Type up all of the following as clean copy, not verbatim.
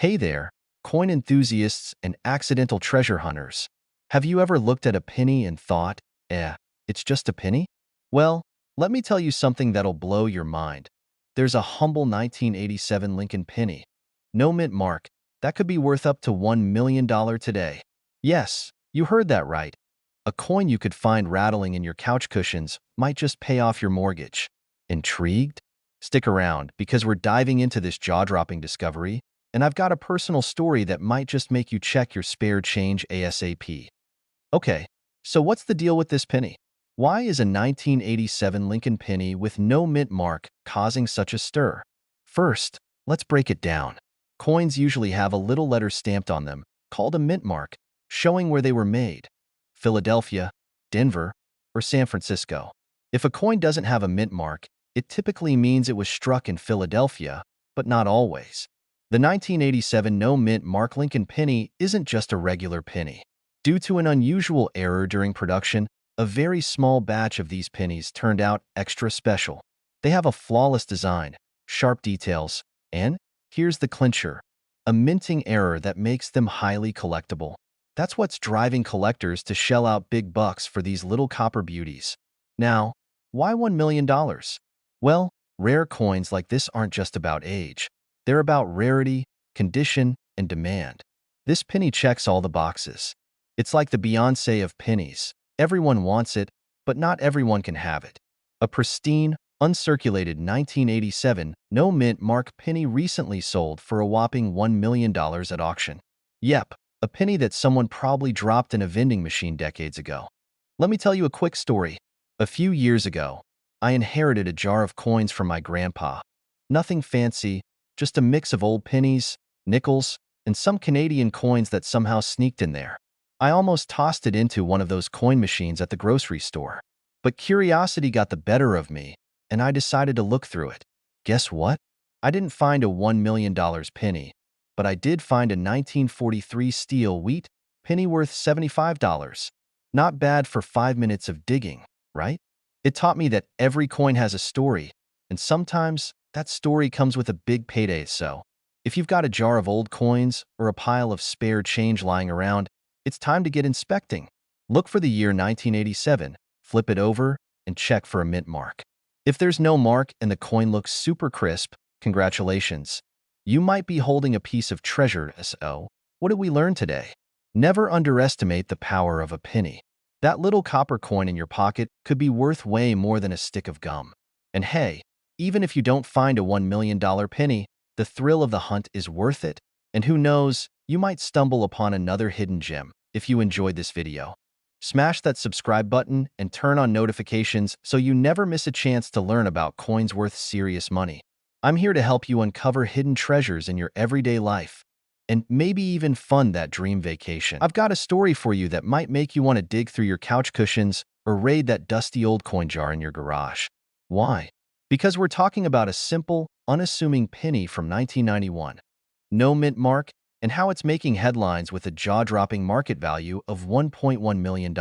Hey there, coin enthusiasts and accidental treasure hunters. Have you ever looked at a penny and thought, it's just a penny? Well, let me tell you something that'll blow your mind. There's a humble 1987 Lincoln penny. No mint mark. That could be worth up to $1 million today. Yes, you heard that right. A coin you could find rattling in your couch cushions might just pay off your mortgage. Intrigued? Stick around because we're diving into this jaw-dropping discovery, and I've got a personal story that might just make you check your spare change ASAP. Okay, so what's the deal with this penny? Why is a 1987 Lincoln penny with no mint mark causing such a stir? First, let's break it down. Coins usually have a little letter stamped on them, called a mint mark, showing where they were made. Philadelphia, Denver, or San Francisco. If a coin doesn't have a mint mark, it typically means it was struck in Philadelphia, but not always. The 1987 no mint mark Lincoln penny isn't just a regular penny. Due to an unusual error during production, a very small batch of these pennies turned out extra special. They have a flawless design, sharp details, and, here's the clincher, a minting error that makes them highly collectible. That's what's driving collectors to shell out big bucks for these little copper beauties. Now, why $1 million? Well, rare coins like this aren't just about age. They're about rarity, condition, and demand. This penny checks all the boxes. It's like the Beyoncé of pennies. Everyone wants it, but not everyone can have it. A pristine, uncirculated 1987 no mint mark penny recently sold for a whopping $1 million at auction. Yep, a penny that someone probably dropped in a vending machine decades ago. Let me tell you a quick story. A few years ago, I inherited a jar of coins from my grandpa. Nothing fancy, just a mix of old pennies, nickels, and some Canadian coins that somehow sneaked in there. I almost tossed it into one of those coin machines at the grocery store. But curiosity got the better of me, and I decided to look through it. Guess what? I didn't find a $1 million penny, but I did find a 1943 steel wheat penny worth $75. Not bad for 5 minutes of digging, right? It taught me that every coin has a story, and sometimes that story comes with a big payday. So, if you've got a jar of old coins or a pile of spare change lying around, it's time to get inspecting. Look for the year 1987, flip it over, and check for a mint mark. If there's no mark and the coin looks super crisp, congratulations. You might be holding a piece of treasure. So, what did we learn today? Never underestimate the power of a penny. That little copper coin in your pocket could be worth way more than a stick of gum. And hey, even if you don't find a $1 million penny, the thrill of the hunt is worth it. And who knows, you might stumble upon another hidden gem. If you enjoyed this video, smash that subscribe button and turn on notifications so you never miss a chance to learn about coins worth serious money. I'm here to help you uncover hidden treasures in your everyday life, and maybe even fund that dream vacation. I've got a story for you that might make you want to dig through your couch cushions or raid that dusty old coin jar in your garage. Why? Because we're talking about a simple, unassuming penny from 1991. No mint mark, and how it's making headlines with a jaw-dropping market value of $1.1 million.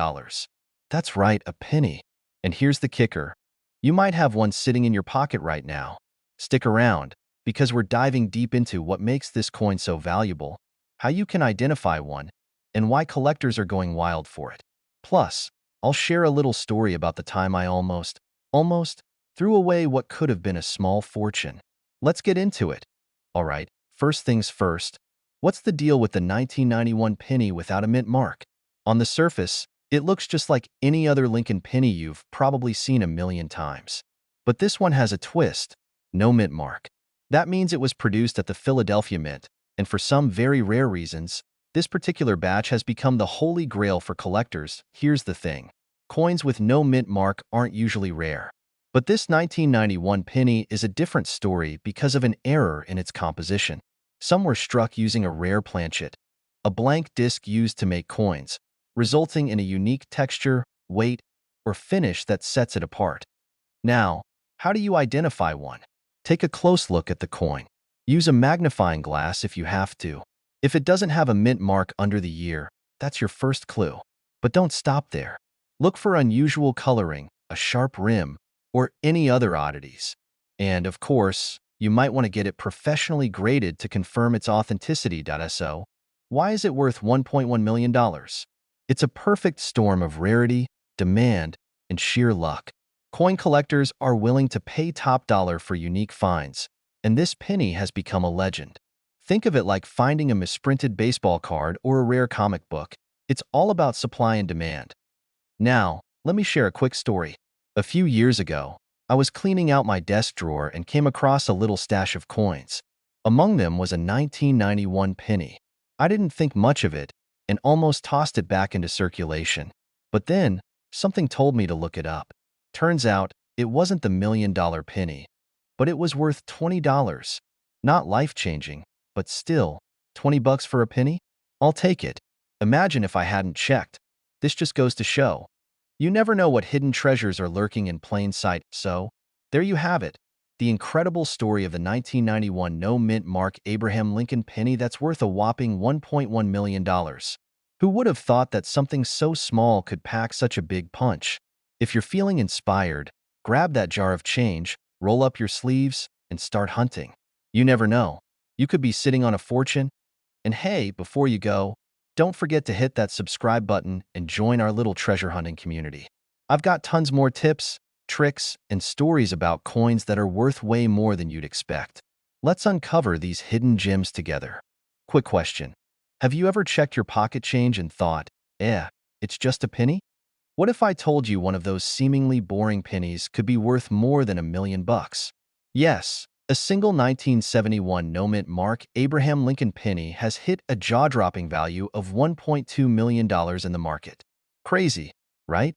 That's right, a penny. And here's the kicker. You might have one sitting in your pocket right now. Stick around, because we're diving deep into what makes this coin so valuable, how you can identify one, and why collectors are going wild for it. Plus, I'll share a little story about the time I almost threw away what could have been a small fortune. Let's get into it. All right, first things first. What's the deal with the 1991 penny without a mint mark? On the surface, it looks just like any other Lincoln penny you've probably seen a million times. But this one has a twist. No mint mark. That means it was produced at the Philadelphia Mint, and for some very rare reasons, this particular batch has become the holy grail for collectors. Here's the thing. Coins with no mint mark aren't usually rare. But this 1991 penny is a different story because of an error in its composition. Some were struck using a rare planchet, a blank disc used to make coins, resulting in a unique texture, weight, or finish that sets it apart. Now, how do you identify one? Take a close look at the coin. Use a magnifying glass if you have to. If it doesn't have a mint mark under the year, that's your first clue. But don't stop there. Look for unusual coloring, a sharp rim, or any other oddities. And, of course, you might want to get it professionally graded to confirm its authenticity. So, why is it worth $1.1 million? It's a perfect storm of rarity, demand, and sheer luck. Coin collectors are willing to pay top dollar for unique finds, and this penny has become a legend. Think of it like finding a misprinted baseball card or a rare comic book. It's all about supply and demand. Now, let me share a quick story. A few years ago, I was cleaning out my desk drawer and came across a little stash of coins. Among them was a 1991 penny. I didn't think much of it and almost tossed it back into circulation. But then, something told me to look it up. Turns out, it wasn't the $1 million penny, but it was worth $20. Not life-changing, but still, 20 bucks for a penny? I'll take it. Imagine if I hadn't checked. This just goes to show. You never know what hidden treasures are lurking in plain sight, so there you have it. The incredible story of the 1991 no-mint mark Abraham Lincoln penny that's worth a whopping $1.1 million. Who would have thought that something so small could pack such a big punch? If you're feeling inspired, grab that jar of change, roll up your sleeves, and start hunting. You never know. You could be sitting on a fortune. And hey, before you go, don't forget to hit that subscribe button and join our little treasure hunting community. I've got tons more tips, tricks, and stories about coins that are worth way more than you'd expect. Let's uncover these hidden gems together. Quick question. Have you ever checked your pocket change and thought, it's just a penny? What if I told you one of those seemingly boring pennies could be worth more than $1 million? Yes. A single 1971 no-mint mark Abraham Lincoln penny has hit a jaw-dropping value of $1.2 million in the market. Crazy, right?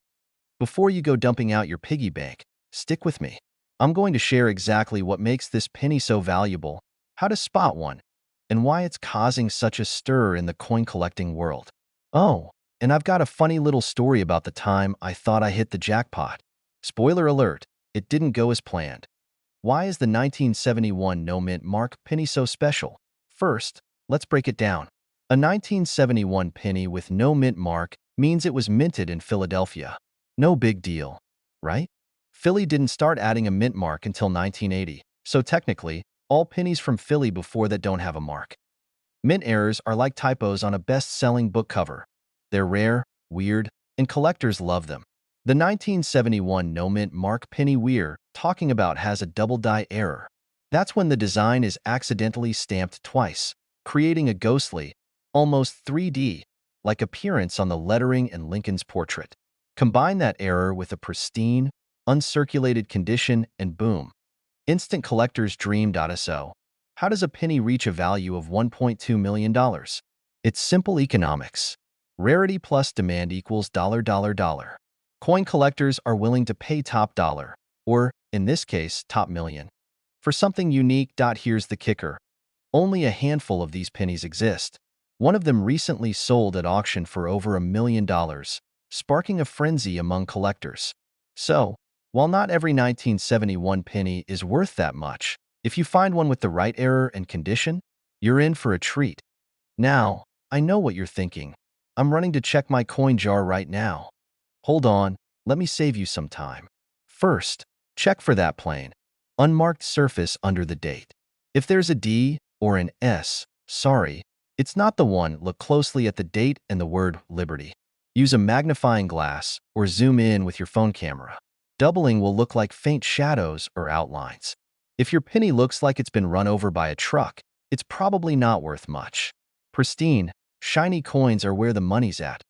Before you go dumping out your piggy bank, stick with me. I'm going to share exactly what makes this penny so valuable, how to spot one, and why it's causing such a stir in the coin collecting world. Oh, and I've got a funny little story about the time I thought I hit the jackpot. Spoiler alert, it didn't go as planned. Why is the 1971 no-mint mark penny so special? First, let's break it down. A 1971 penny with no mint mark means it was minted in Philadelphia. No big deal, right? Philly didn't start adding a mint mark until 1980, so technically, all pennies from Philly before that don't have a mark. Mint errors are like typos on a best-selling book cover. They're rare, weird, and collectors love them. The 1971 no-mint mark penny we're talking about has a double die error. That's when the design is accidentally stamped twice, creating a ghostly, almost 3D-like appearance on the lettering in Lincoln's portrait. Combine that error with a pristine, uncirculated condition and boom. Instant collector's dream. So, how does a penny reach a value of $1.2 million? It's simple economics. Rarity plus demand equals $. Coin collectors are willing to pay top dollar, or, in this case, top million, for something unique. Here's the kicker. Only a handful of these pennies exist. One of them recently sold at auction for over $1 million, sparking a frenzy among collectors. So, while not every 1971 penny is worth that much, if you find one with the right error and condition, you're in for a treat. Now, I know what you're thinking. I'm running to check my coin jar right now. Hold on, let me save you some time. First, check for that plain, unmarked surface under the date. If there's a D or an S, sorry, it's not the one. Look closely at the date and the word Liberty. Use a magnifying glass or zoom in with your phone camera. Doubling will look like faint shadows or outlines. If your penny looks like it's been run over by a truck, it's probably not worth much. Pristine, shiny coins are where the money's at.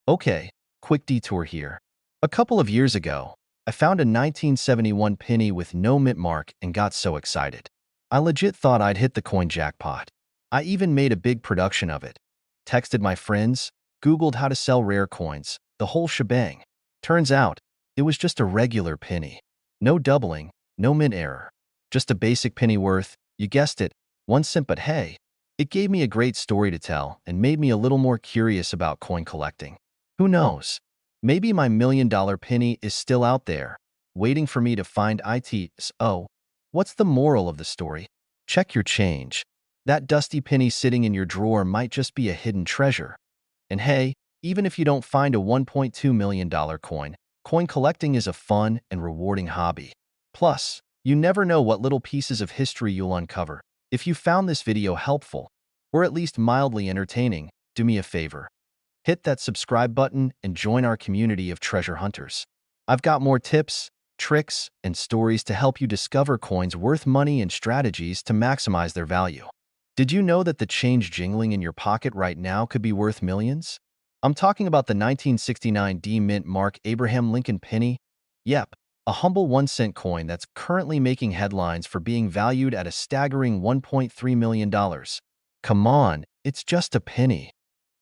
Okay, quick detour here. A couple of years ago, I found a 1971 penny with no mint mark and got so excited. I legit thought I'd hit the coin jackpot. I even made a big production of it. Texted my friends, Googled how to sell rare coins, the whole shebang. Turns out, it was just a regular penny. No doubling, no mint error. Just a basic penny worth, you guessed it, 1 cent. But hey, it gave me a great story to tell and made me a little more curious about coin collecting. Who knows? Maybe my $1 million penny is still out there, waiting for me to find it. So, what's the moral of the story? Check your change. That dusty penny sitting in your drawer might just be a hidden treasure. And hey, even if you don't find a $1.2 million coin, coin collecting is a fun and rewarding hobby. Plus, You never know what little pieces of history you'll uncover. If you found this video helpful, or at least mildly entertaining, do me a favor. Hit that subscribe button and join our community of treasure hunters. I've got more tips, tricks, and stories to help you discover coins worth money and strategies to maximize their value. Did you know that the change jingling in your pocket right now could be worth millions? I'm talking about the 1969 D Mint Mark Abraham Lincoln penny. Yep, a humble 1-cent coin that's currently making headlines for being valued at a staggering $1.3 million. Come on, it's just a penny.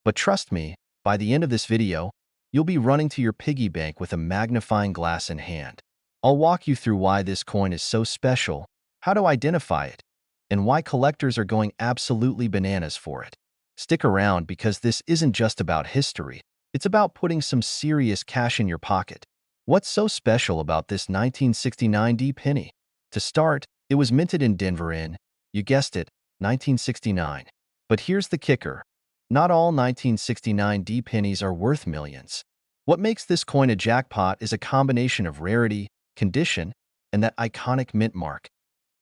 But trust me, by the end of this video, you'll be running to your piggy bank with a magnifying glass in hand. I'll walk you through why this coin is so special, how to identify it, and why collectors are going absolutely bananas for it. Stick around because this isn't just about history, it's about putting some serious cash in your pocket. What's so special about this 1969 D penny? To start, it was minted in Denver in, you guessed it, 1969. But here's the kicker. Not all 1969 D pennies are worth millions. What makes this coin a jackpot is a combination of rarity, condition, and that iconic mint mark.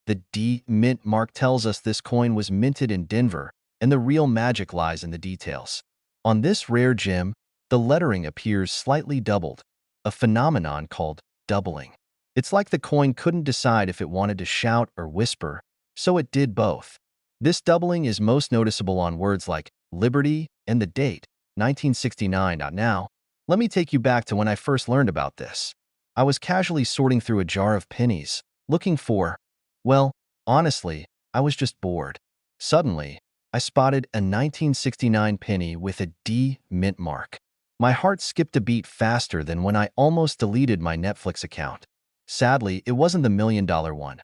The D mint mark tells us this coin was minted in Denver, and the real magic lies in the details. On this rare gem, the lettering appears slightly doubled, a phenomenon called doubling. It's like the coin couldn't decide if it wanted to shout or whisper, so it did both. This doubling is most noticeable on words like Liberty and the date, 1969. Now, let me take you back to when I first learned about this. I was casually sorting through a jar of pennies, looking for, well, honestly, I was just bored. Suddenly, I spotted a 1969 penny with a D mint mark. My heart skipped a beat faster than when I almost deleted my Netflix account. Sadly, it wasn't the $1 million one.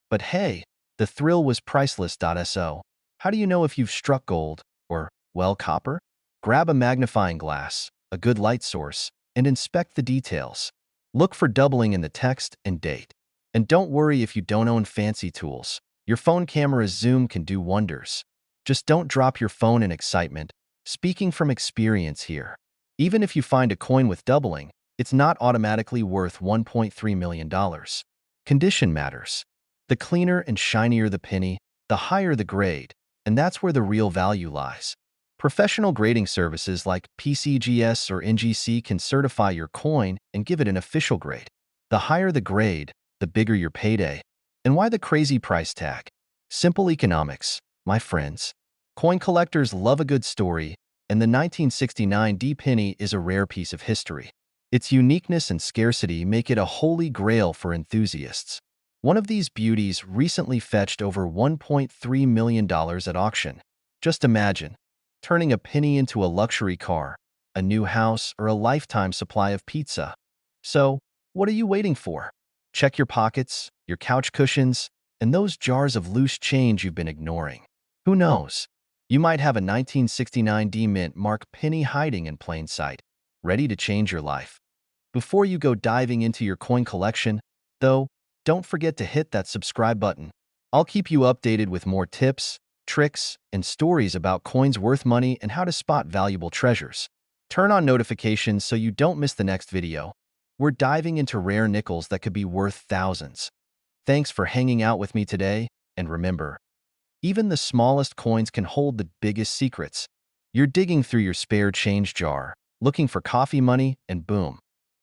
But hey, the thrill was priceless. So, how do you know if you've struck gold, or, well, copper? Grab a magnifying glass, a good light source, and inspect the details. Look for doubling in the text and date. And don't worry if you don't own fancy tools. Your phone camera's zoom can do wonders. Just don't drop your phone in excitement. Speaking from experience here. Even if you find a coin with doubling, it's not automatically worth $1.3 million. Condition matters. The cleaner and shinier the penny, the higher the grade, and that's where the real value lies. Professional grading services like PCGS or NGC can certify your coin and give it an official grade. The higher the grade, the bigger your payday. And why the crazy price tag? Simple economics, my friends. Coin collectors love a good story, and the 1969 D penny is a rare piece of history. Its uniqueness and scarcity make it a holy grail for enthusiasts. One of these beauties recently fetched over $1.3 million at auction. Just imagine, turning a penny into a luxury car, a new house, or a lifetime supply of pizza. So, what are you waiting for? Check your pockets, your couch cushions, and those jars of loose change you've been ignoring. Who knows? You might have a 1969 D Mint Mark penny hiding in plain sight, ready to change your life. Before you go diving into your coin collection, though, don't forget to hit that subscribe button. I'll keep you updated with more tips, tricks, and stories about coins worth money and how to spot valuable treasures. Turn on notifications so you don't miss the next video. We're diving into rare nickels that could be worth thousands. Thanks for hanging out with me today, and remember, even the smallest coins can hold the biggest secrets. You're digging through your spare change jar, looking for coffee money, and boom,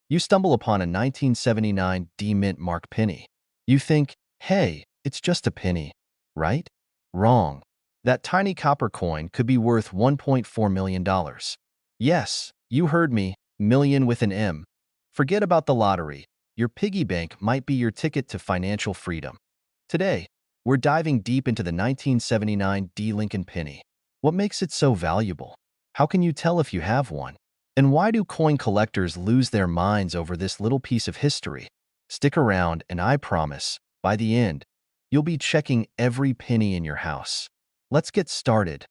you stumble upon a 1979 D Mint Mark penny. You think, hey, it's just a penny, right? Wrong. That tiny copper coin could be worth $1.4 million. Yes, you heard me, million with an M. Forget about the lottery. Your piggy bank might be your ticket to financial freedom. Today, we're diving deep into the 1979 D Lincoln penny. What makes it so valuable? How can you tell if you have one? And why do coin collectors lose their minds over this little piece of history? Stick around and I promise, by the end, you'll be checking every penny in your house. Let's get started.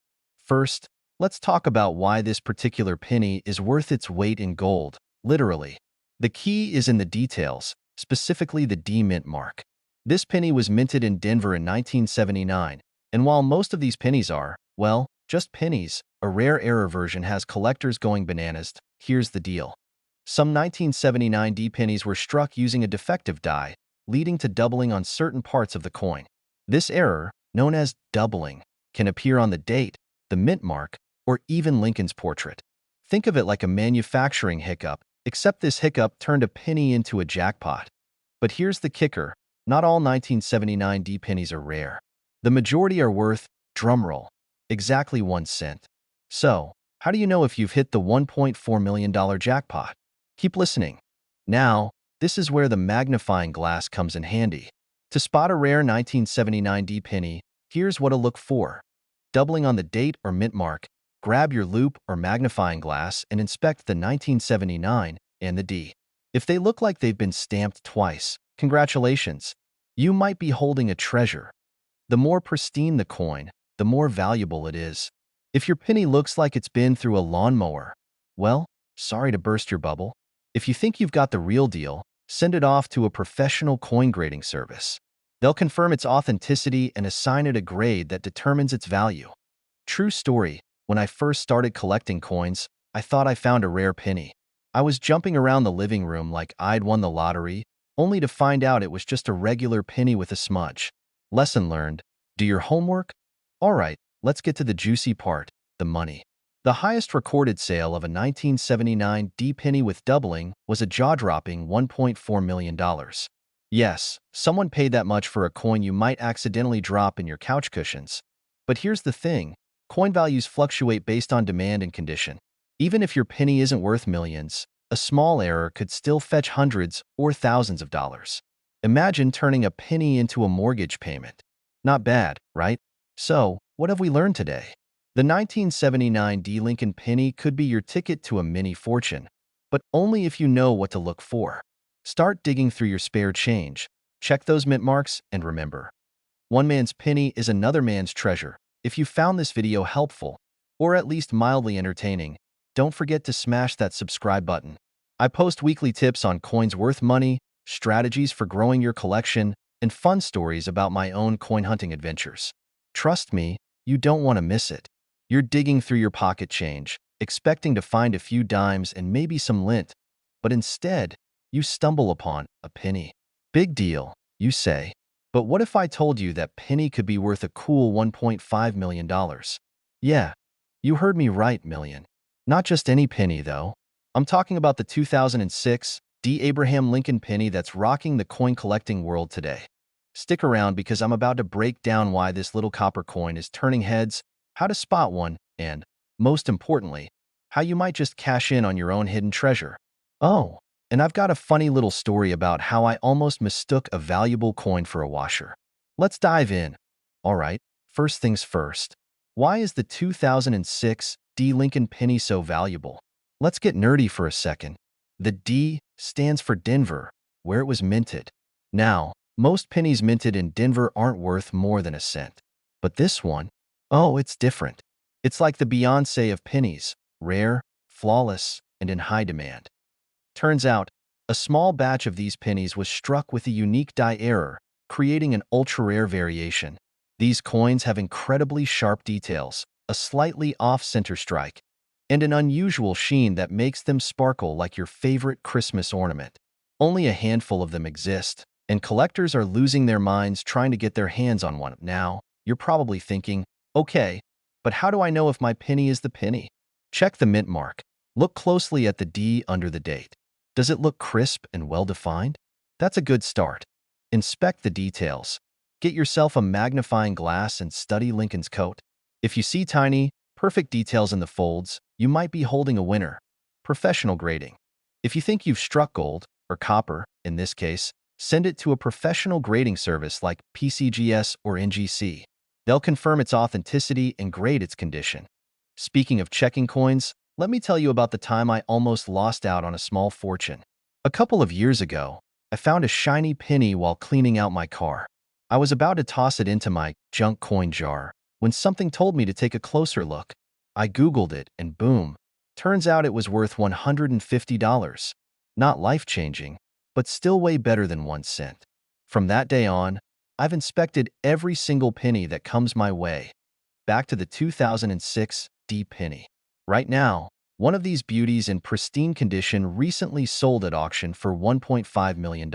First, let's talk about why this particular penny is worth its weight in gold, literally. The key is in the details, specifically the D Mint mark. This penny was minted in Denver in 1979, and while most of these pennies are, well, just pennies, a rare error version has collectors going bananas. Here's the deal. Some 1979 D pennies were struck using a defective die, leading to doubling on certain parts of the coin. This error, known as doubling, can appear on the date, the mint mark, or even Lincoln's portrait. Think of it like a manufacturing hiccup, except this hiccup turned a penny into a jackpot. But here's the kicker. Not all 1979 D pennies are rare. The majority are worth, drumroll, exactly 1 cent. So, how do you know if you've hit the $1.4 million jackpot? Keep listening. Now, this is where the magnifying glass comes in handy. To spot a rare 1979 D penny, here's what to look for. Doubling on the date or mint mark, grab your loupe or magnifying glass and inspect the 1979 and the D. If they look like they've been stamped twice, congratulations. You might be holding a treasure. The more pristine the coin, the more valuable it is. If your penny looks like it's been through a lawnmower, well, sorry to burst your bubble. If you think you've got the real deal, send it off to a professional coin grading service. They'll confirm its authenticity and assign it a grade that determines its value. True story, when I first started collecting coins, I thought I found a rare penny. I was jumping around the living room like I'd won the lottery, only to find out it was just a regular penny with a smudge. Lesson learned: do your homework? Alright, let's get to the juicy part, the money. The highest recorded sale of a 1979 D penny with doubling was a jaw-dropping $1.4 million. Yes, someone paid that much for a coin you might accidentally drop in your couch cushions. But here's the thing, coin values fluctuate based on demand and condition. Even if your penny isn't worth millions, a small error could still fetch hundreds or thousands of dollars. Imagine turning a penny into a mortgage payment. Not bad, right? So, what have we learned today? The 1979 D Lincoln penny could be your ticket to a mini fortune, but only if you know what to look for. Start digging through your spare change, check those mint marks, and remember, one man's penny is another man's treasure. If you found this video helpful, or at least mildly entertaining, don't forget to smash that subscribe button. I post weekly tips on coins worth money, strategies for growing your collection, and fun stories about my own coin hunting adventures. Trust me, you don't want to miss it. You're digging through your pocket change, expecting to find a few dimes and maybe some lint, but instead, you stumble upon a penny. Big deal, you say. But what if I told you that penny could be worth a cool $1.5 million? Yeah, you heard me right, million. Not just any penny, though. I'm talking about the 2006 D. Abraham Lincoln penny that's rocking the coin collecting world today. Stick around because I'm about to break down why this little copper coin is turning heads, how to spot one, and, most importantly, how you might just cash in on your own hidden treasure. Oh, and I've got a funny little story about how I almost mistook a valuable coin for a washer. Let's dive in. Alright, first things first. Why is the 2006 D Lincoln penny so valuable? Let's get nerdy for a second. The D stands for Denver, where it was minted. Now, most pennies minted in Denver aren't worth more than a cent. But this one, oh, it's different. It's like the Beyoncé of pennies, rare, flawless, and in high demand. Turns out, a small batch of these pennies was struck with a unique die error, creating an ultra-rare variation. These coins have incredibly sharp details, a slightly off-center strike, and an unusual sheen that makes them sparkle like your favorite Christmas ornament. Only a handful of them exist, and collectors are losing their minds trying to get their hands on one. Now, you're probably thinking, okay, but how do I know if my penny is the penny? Check the mint mark. Look closely at the D under the date. Does it look crisp and well-defined? That's a good start. Inspect the details. Get yourself a magnifying glass and study Lincoln's coat. If you see tiny, perfect details in the folds, you might be holding a winner. Professional grading. If you think you've struck gold, or copper, in this case, send it to a professional grading service like PCGS or NGC. They'll confirm its authenticity and grade its condition. Speaking of checking coins, let me tell you about the time I almost lost out on a small fortune. A couple of years ago, I found a shiny penny while cleaning out my car. I was about to toss it into my junk coin jar when something told me to take a closer look. I Googled it and boom, turns out it was worth $150. Not life-changing, but still way better than 1 cent. From that day on, I've inspected every single penny that comes my way. Back to the 2006 D penny. Right now, one of these beauties in pristine condition recently sold at auction for $1.5 million.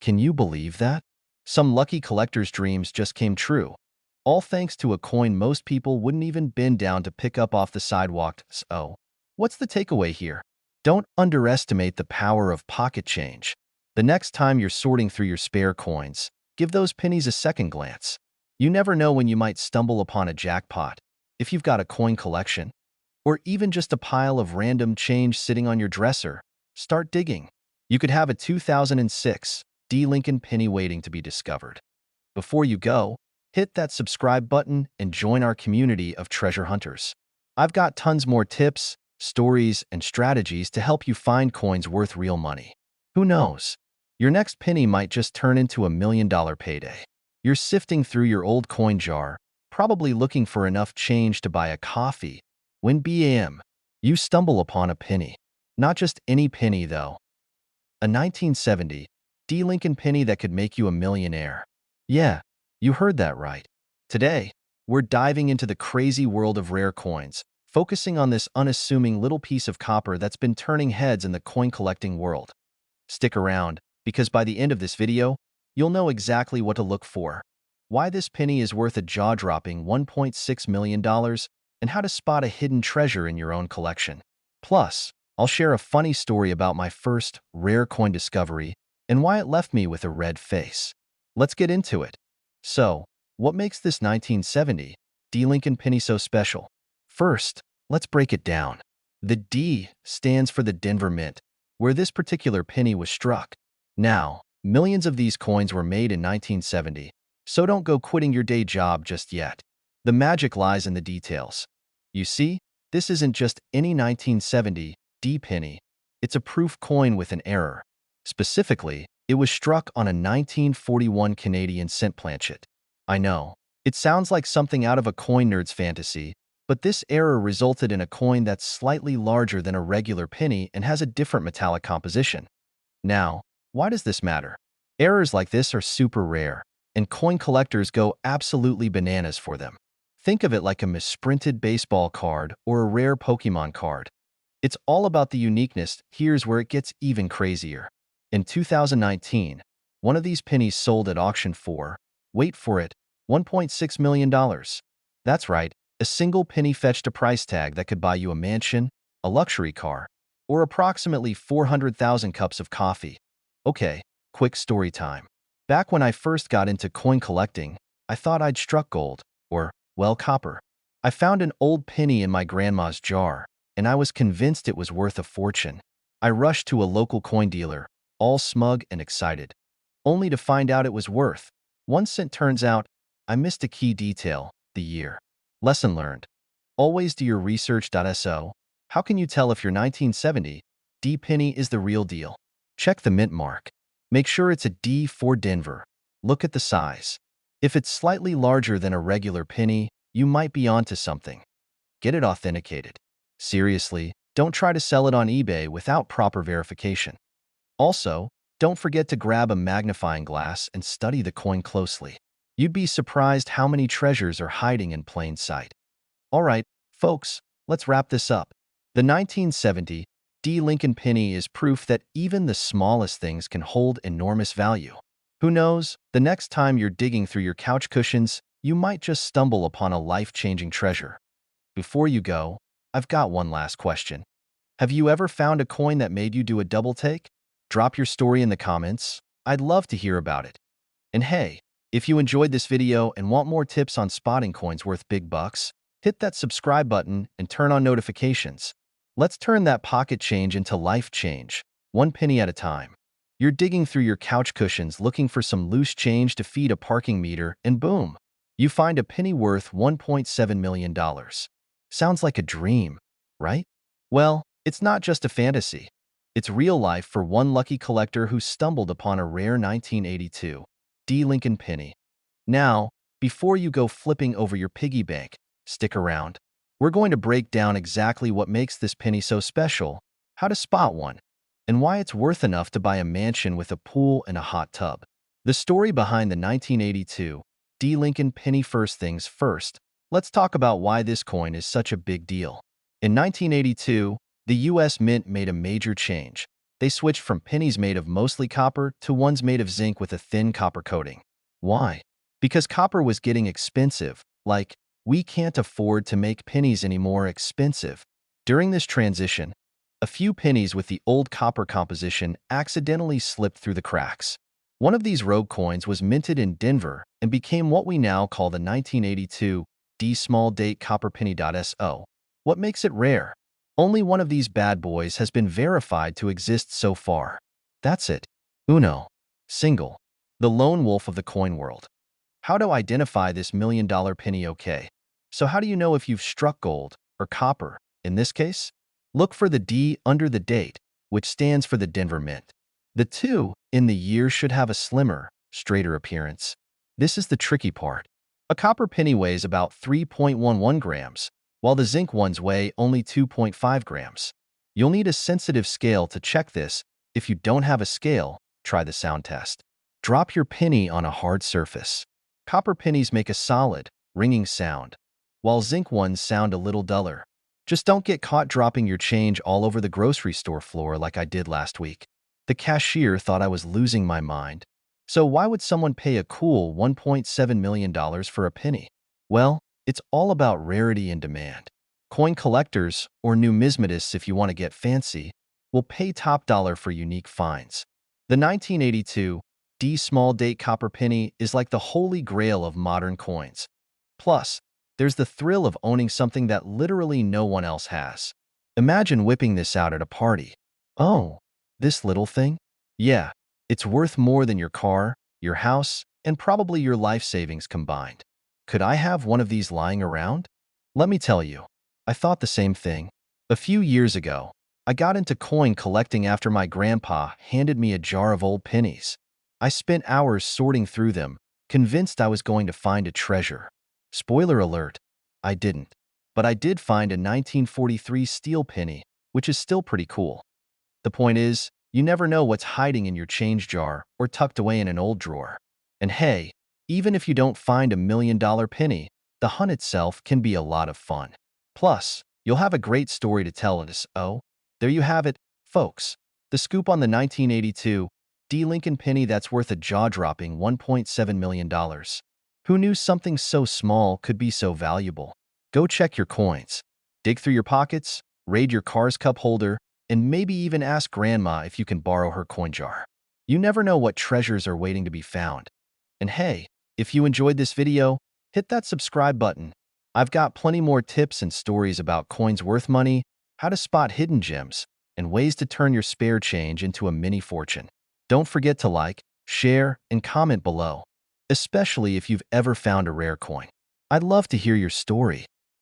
Can you believe that? Some lucky collector's dreams just came true. All thanks to a coin most people wouldn't even bend down to pick up off the sidewalk. So, what's the takeaway here? Don't underestimate the power of pocket change. The next time you're sorting through your spare coins, give those pennies a second glance. You never know when you might stumble upon a jackpot. If you've got a coin collection, or even just a pile of random change sitting on your dresser, start digging. You could have a 2006 D. Lincoln penny waiting to be discovered. Before you go, hit that subscribe button and join our community of treasure hunters. I've got tons more tips, stories, and strategies to help you find coins worth real money. Who knows? Your next penny might just turn into $1 million payday. You're sifting through your old coin jar, probably looking for enough change to buy a coffee. When BAM, you stumble upon a penny. Not just any penny, though. A 1970 D. Lincoln penny that could make you a millionaire. Yeah, you heard that right. Today, we're diving into the crazy world of rare coins, focusing on this unassuming little piece of copper that's been turning heads in the coin collecting world. Stick around, because by the end of this video, you'll know exactly what to look for, why this penny is worth a jaw-dropping $1.6 million, and how to spot a hidden treasure in your own collection. Plus, I'll share a funny story about my first rare coin discovery and why it left me with a red face. Let's get into it. So, what makes this 1970 D. Lincoln penny so special? First, let's break it down. The D stands for the Denver Mint, where this particular penny was struck. Now, millions of these coins were made in 1970, so don't go quitting your day job just yet. The magic lies in the details. You see, this isn't just any 1970 D penny. It's a proof coin with an error. Specifically, it was struck on a 1941 Canadian cent planchet. I know, it sounds like something out of a coin nerd's fantasy, but this error resulted in a coin that's slightly larger than a regular penny and has a different metallic composition. Now, why does this matter? Errors like this are super rare, and coin collectors go absolutely bananas for them. Think of it like a misprinted baseball card or a rare Pokemon card. It's all about the uniqueness. Here's where it gets even crazier. In 2019, one of these pennies sold at auction for, wait for it, $1.6 million. That's right, a single penny fetched a price tag that could buy you a mansion, a luxury car, or approximately 400,000 cups of coffee. Okay, quick story time. Back when I first got into coin collecting, I thought I'd struck gold, or, well, copper. I found an old penny in my grandma's jar, and I was convinced it was worth a fortune. I rushed to a local coin dealer, all smug and excited, only to find out it was worth 1 cent. Turns out, I missed a key detail: the year. Lesson learned. Always do your research. So, how can you tell if your 1970 D penny is the real deal? Check the mint mark. Make sure it's a D for Denver. Look at the size. If it's slightly larger than a regular penny, you might be onto something. Get it authenticated. Seriously, don't try to sell it on eBay without proper verification. Also, don't forget to grab a magnifying glass and study the coin closely. You'd be surprised how many treasures are hiding in plain sight. All right, folks, let's wrap this up. The 1970 D. Lincoln penny is proof that even the smallest things can hold enormous value. Who knows, the next time you're digging through your couch cushions, you might just stumble upon a life-changing treasure. Before you go, I've got one last question. Have you ever found a coin that made you do a double take? Drop your story in the comments. I'd love to hear about it. And hey, if you enjoyed this video and want more tips on spotting coins worth big bucks, hit that subscribe button and turn on notifications. Let's turn that pocket change into life change, 1 penny at a time. You're digging through your couch cushions looking for some loose change to feed a parking meter, and boom, you find a penny worth $1.7 million. Sounds like a dream, right? Well, it's not just a fantasy. It's real life for one lucky collector who stumbled upon a rare 1982 D. Lincoln penny. Now, before you go flipping over your piggy bank, stick around. We're going to break down exactly what makes this penny so special, how to spot one, and why it's worth enough to buy a mansion with a pool and a hot tub. The story behind the 1982 D. Lincoln penny. First things first, let's talk about why this coin is such a big deal. In 1982, the U.S. Mint made a major change. They switched from pennies made of mostly copper to ones made of zinc with a thin copper coating. Why? Because copper was getting expensive, like, we can't afford to make pennies any more expensive. During this transition, a few pennies with the old copper composition accidentally slipped through the cracks. One of these rogue coins was minted in Denver and became what we now call the 1982 D small date copper penny.so. What makes it rare? Only one of these bad boys has been verified to exist so far. That's it. Uno. Single. The lone wolf of the coin world. How to identify this $1,000,000 penny? Okay. So how do you know if you've struck gold or copper? In this case, look for the D under the date, which stands for the Denver Mint. The 2 in the year should have a slimmer, straighter appearance. This is the tricky part. A copper penny weighs about 3.11 grams, while the zinc ones weigh only 2.5 grams. You'll need a sensitive scale to check this. If you don't have a scale, try the sound test. Drop your penny on a hard surface. Copper pennies make a solid, ringing sound, while zinc ones sound a little duller. Just don't get caught dropping your change all over the grocery store floor like I did last week. The cashier thought I was losing my mind. So why would someone pay a cool $1.7 million for a penny? Well, it's all about rarity and demand. Coin collectors, or numismatists if you want to get fancy, will pay top dollar for unique finds. The 1982 D small date copper penny is like the holy grail of modern coins. Plus, there's the thrill of owning something that literally no one else has. Imagine whipping this out at a party. Oh, this little thing? Yeah, it's worth more than your car, your house, and probably your life savings combined. Could I have one of these lying around? Let me tell you, I thought the same thing. A few years ago, I got into coin collecting after my grandpa handed me a jar of old pennies. I spent hours sorting through them, convinced I was going to find a treasure. Spoiler alert, I didn't. But I did find a 1943 steel penny, which is still pretty cool. The point is, you never know what's hiding in your change jar or tucked away in an old drawer. And hey, even if you don't find $1,000,000 penny, the hunt itself can be a lot of fun. Plus, you'll have a great story to tell us. Oh, there you have it, folks. The scoop on the 1982 D Lincoln penny that's worth a jaw-dropping $1.7 million. Who knew something so small could be so valuable? Go check your coins. Dig through your pockets, raid your car's cup holder, and maybe even ask Grandma if you can borrow her coin jar. You never know what treasures are waiting to be found. And hey, if you enjoyed this video, hit that subscribe button. I've got plenty more tips and stories about coins worth money, how to spot hidden gems, and ways to turn your spare change into a mini fortune. Don't forget to like, share, and comment below, especially if you've ever found a rare coin. I'd love to hear your story.